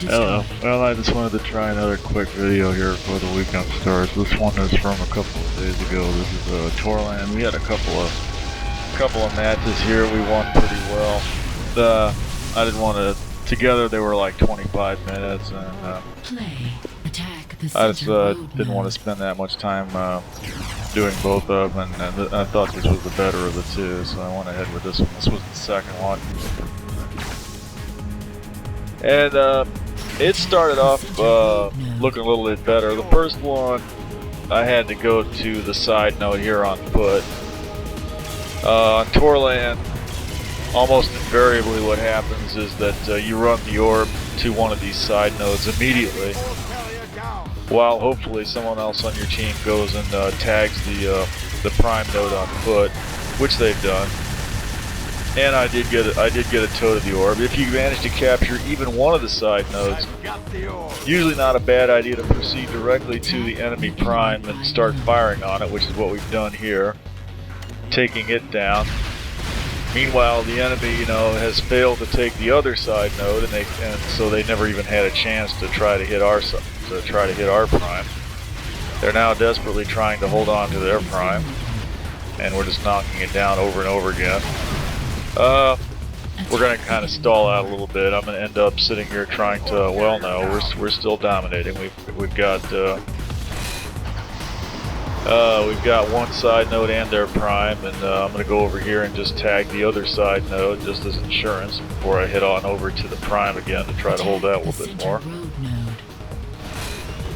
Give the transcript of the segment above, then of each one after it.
Hello. Well, I just wanted to try another quick video here before the weekend starts. This one is from a couple of days ago. This is Torlan. We had a couple of matches here. We won pretty well. I didn't want to. Together they were like 25 minutes, and I just didn't want to spend that much time doing both of them, and I thought this was the better of the two, so I went ahead with this one. This was the second one. And it started off looking a little bit better. The first one, I had to go to the side node here on foot. On Torlan, almost invariably what happens is that you run the orb to one of these side nodes immediately, while hopefully someone else on your team goes and tags the prime node on foot, which they've done. And I did get a toe to the orb. If you manage to capture even one of the side nodes, usually not a bad idea to proceed directly to the enemy prime and start firing on it, which is what we've done here, taking it down. Meanwhile, the enemy, has failed to take the other side node, and so they never even had a chance to try to hit our prime. They're now desperately trying to hold on to their prime, and we're just knocking it down over and over again. We're going to kind of stall out a little bit. I'm going to end up sitting here trying to, well, no, we're still dominating. We've got one side node and their prime, and I'm going to go over here and just tag the other side node just as insurance before I head on over to the prime again to try to hold that a little bit more.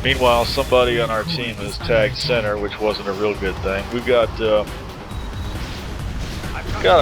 Meanwhile, somebody on our team has tagged center, which wasn't a real good thing. We've got a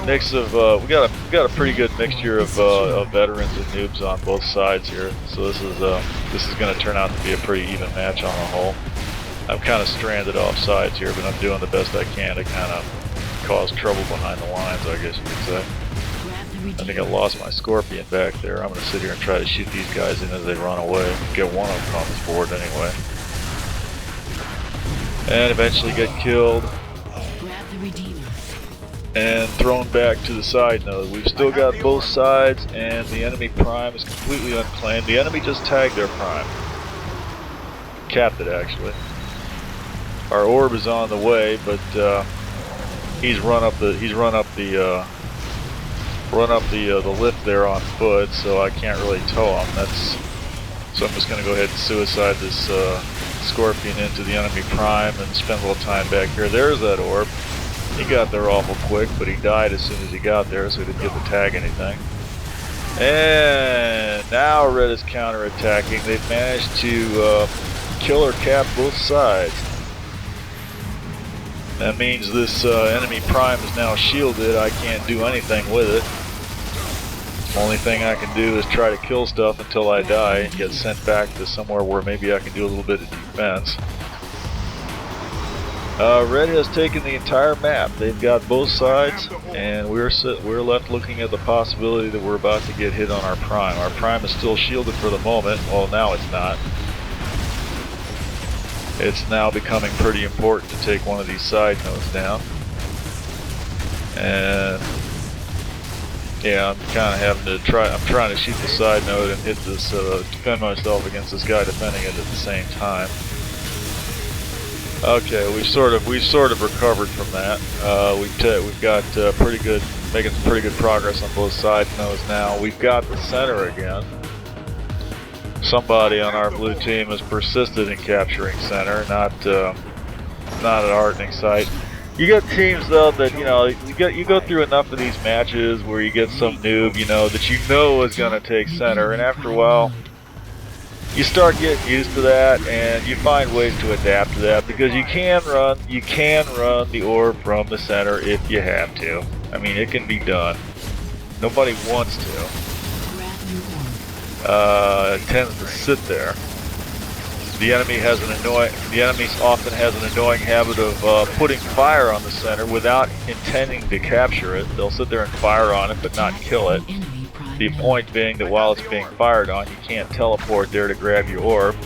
mix of we got a pretty good mixture of veterans and noobs on both sides here. So this is going to turn out to be a pretty even match on the whole. I'm kind of stranded off sides here, but I'm doing the best I can to kind of cause trouble behind the lines, I guess you could say. I think I lost my scorpion back there. I'm going to sit here and try to shoot these guys in as they run away. Get one of them on this board anyway. And eventually get killed. And thrown back to the side node. We've still got both sides, and the enemy prime is completely unclaimed. The enemy just tagged their prime. Capped it, actually. Our orb is on the way, but he's run up the lift there on foot, so I can't really tow him. So I'm just going to go ahead and suicide this scorpion into the enemy prime and spend a little time back here. There's that orb. He got there awful quick, but he died as soon as he got there, so he didn't get to tag anything. And now Red is counterattacking. They've managed to kill or cap both sides. That means this enemy prime is now shielded. I can't do anything with it. Only thing I can do is try to kill stuff until I die and get sent back to somewhere where maybe I can do a little bit of defense. Red has taken the entire map. They've got both sides, and we're left looking at the possibility that we're about to get hit on our prime. Our prime is still shielded for the moment. Well, now it's not. It's now becoming pretty important to take one of these side nodes down. And yeah, I'm kind of having to I'm trying to shoot the side node and hit this, defend myself against this guy defending it at the same time. Okay, we've sort of recovered from that. We've got making some pretty good progress on both side nodes now. We've got the center again. Somebody on our blue team has persisted in capturing center, not a heartening sight. You get teams though that you go through enough of these matches where you get some noob that is going to take center, and after a while you start getting used to that, and you find ways to adapt to that, because you can run the orb from the center if you have to. I mean, it can be done. Nobody wants to. It tends to sit there. The enemy often has an annoying habit of putting fire on the center without intending to capture it. They'll sit there and fire on it but not kill it. The point being that while it's being fired on, you can't teleport there to grab your orb,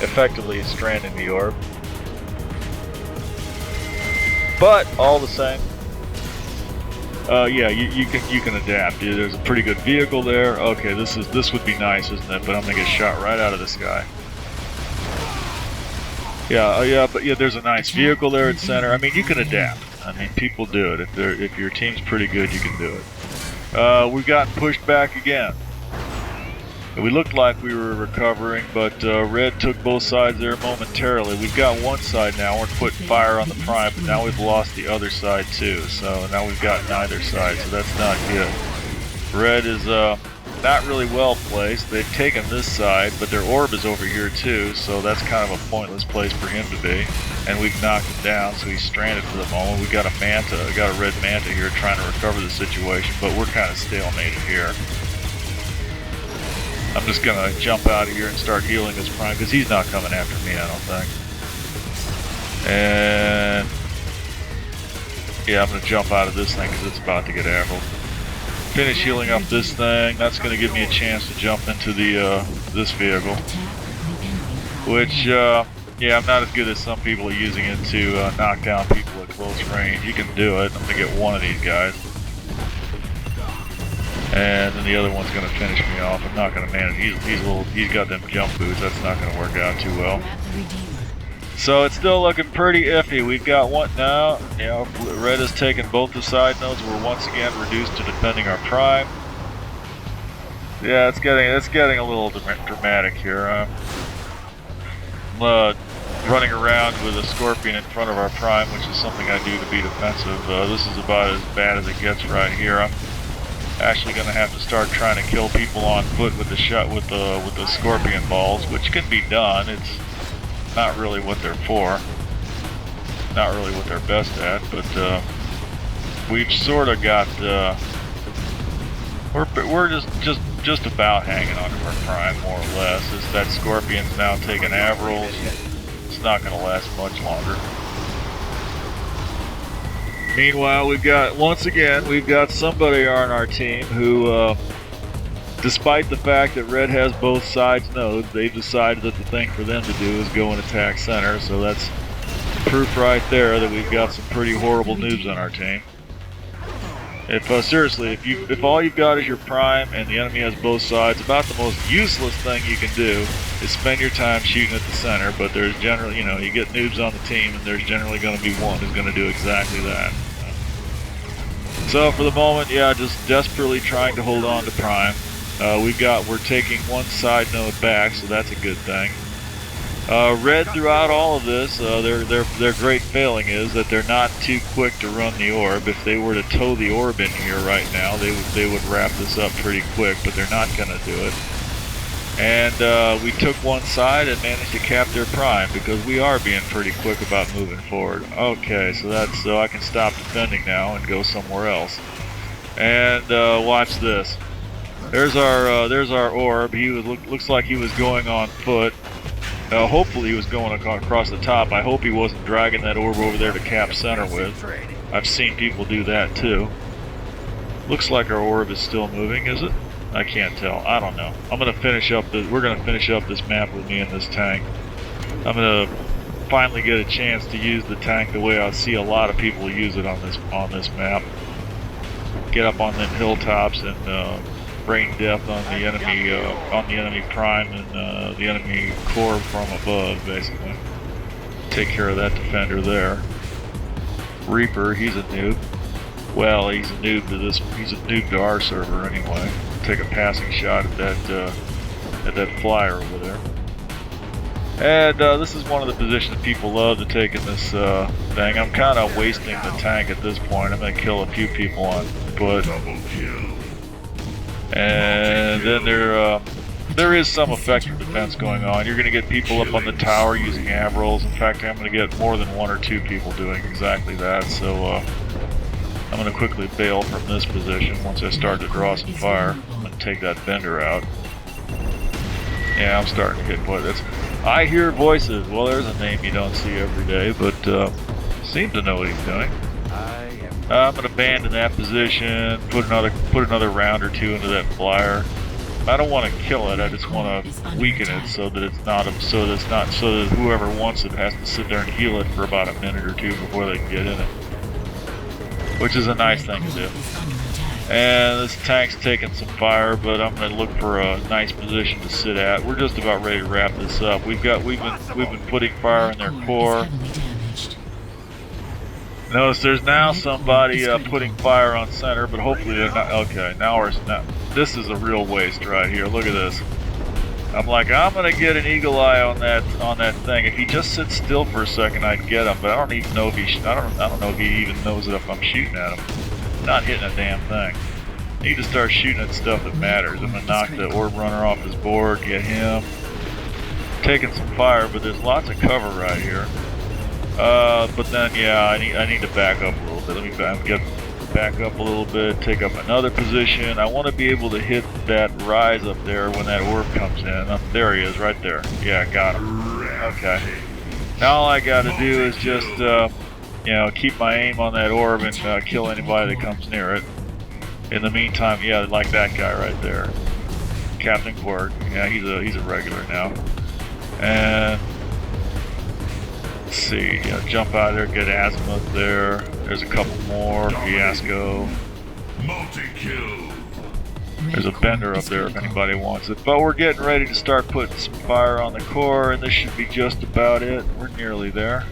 effectively stranding the orb. But all the same, Yeah, you can adapt. Yeah, there's a pretty good vehicle there. Okay, this would be nice, isn't it? But I'm gonna get shot right out of the sky. Yeah, yeah, but yeah, there's a nice vehicle there at center. I mean, you can adapt. I mean, people do it. If your team's pretty good, you can do it. We've gotten pushed back again. We looked like we were recovering, but Red took both sides there momentarily. We've got one side now. We're putting fire on the prime, but now we've lost the other side too. So now we've got neither side, so that's not good. Red is not really well placed. They've taken this side, but their orb is over here too, so that's kind of a pointless place for him to be. And we've knocked him down, so he's stranded for the moment. We've got a Manta, we got a Red Manta here trying to recover the situation, but we're kind of stalemated here. I'm just gonna jump out of here and start healing this prime, because he's not coming after me, I don't think. And yeah, I'm gonna jump out of this thing because it's about to get aggro. Finish healing up this thing. That's gonna give me a chance to jump into the this vehicle, which yeah, I'm not as good as some people are using it to knock down people at close range. You can do it. I'm gonna get one of these guys. And then the other one's going to finish me off. I'm not going to manage. He's got them jump boots. That's not going to work out too well. So it's still looking pretty iffy. We've got one now. You know, Red has taken both the side nodes. We're once again reduced to defending our prime. Yeah, it's getting a little dramatic here. Running around with a Scorpion in front of our prime, which is something I do to be defensive. This is about as bad as it gets right here. I'm actually going to have to start trying to kill people on foot with the Scorpion balls, which can be done. It's not really what they're for, not really what they're best at, but we've sort of got we're just about hanging on to our prime, more or less. As that Scorpion's now taking Avrils, it's not going to last much longer. Meanwhile, once again, we've got somebody on our team who, despite the fact that Red has both sides nodes, they've decided that the thing for them to do is go and attack center, so that's proof right there that we've got some pretty horrible noobs on our team. Seriously, if all you've got is your prime and the enemy has both sides, about the most useless thing you can do is spend your time shooting at the center, but there's generally, you know, you get noobs on the team and there's generally going to be one who's going to do exactly that. So for the moment, yeah, just desperately trying to hold on to prime. We're taking one side node back, so that's a good thing. Red throughout all of this, their great failing is that they're not too quick to run the orb. If they were to tow the orb in here right now, they would wrap this up pretty quick, but they're not going to do it. And we took one side and managed to cap their prime because we are being pretty quick about moving forward. Okay, so I can stop defending now and go somewhere else. And watch this. There's our orb. Looks like he was going on foot. Hopefully he was going across the top. I hope he wasn't dragging that orb over there to cap center with. I've seen people do that too. Looks like our orb is still moving, is it? I can't tell. I don't know. We're gonna finish up this map with me and this tank. I'm gonna finally get a chance to use the tank the way I see a lot of people use it on this map. Get up on them hilltops and rain death on the enemy prime and the enemy core from above, basically. Take care of that defender there. Reaper, he's a noob. Well, he's a noob to our server anyway. Take a passing shot at that flyer over there. And this is one of the positions people love to take in this thing. I'm kind of wasting the tank at this point. I'm going to kill a few people on foot. And then there is some effective defense going on. You're going to get people up on the tower using Avrils. In fact, I'm going to get more than one or two people doing exactly that. So I'm going to quickly bail from this position once I start to draw some fire. I'm going to take that Bender out. Yeah, I'm starting to get what I hear voices. Well, there's a name you don't see every day, but seems to know what he's doing. I'm going to abandon that position, put another round or two into that flyer. I don't want to kill it. I just want to weaken it so that whoever wants it has to sit there and heal it for about a minute or two before they can get in it. which is a nice thing to do. And this tank's taking some fire, but I'm going to look for a nice position to sit at. We're just about ready to wrap this up. We've been putting fire in their core. Notice there's now somebody putting fire on center, but hopefully they're not. Okay, now this is a real waste right here. Look at this. I'm like, I'm gonna get an eagle eye on that thing. If he just sits still for a second, I'd get him. But I don't even know if I don't know if he even knows it if I'm shooting at him. I'm not hitting a damn thing. I need to start shooting at stuff that matters. I'm gonna knock the orb runner off his board, get him. Taking some fire, but there's lots of cover right here. But then, yeah, I need to back up a little bit. Let me get back up a little bit, take up another position. I want to be able to hit that rise up there when that orb comes in. There he is, right there. Yeah, got him. Okay. Now all I got to do is just, you know, keep my aim on that orb and kill anybody that comes near it. In the meantime, yeah, like that guy right there, Captain Quirk. Yeah, he's a regular now. And let's see, jump out of there, get Azimuth there. There's a couple more, Fiasco. Multi-kill. There's a Bender up there if anybody wants it. But we're getting ready to start putting some fire on the core, and this should be just about it. We're nearly there.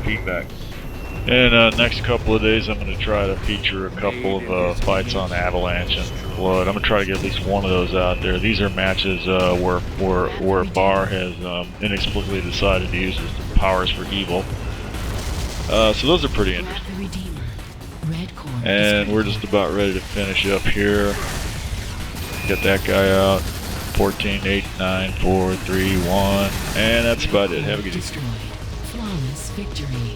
Feedback. In next couple of days, I'm going to try to feature a couple of fights on Avalanche and Blood. I'm going to try to get at least one of those out there. These are matches where Bar has inexplicably decided to use his powers for evil. So those are pretty interesting. And we're just about ready to finish up here. Get that guy out. 14, 8, 9, 4, 3, 1. And that's about it. Have a good day. Flawless victory.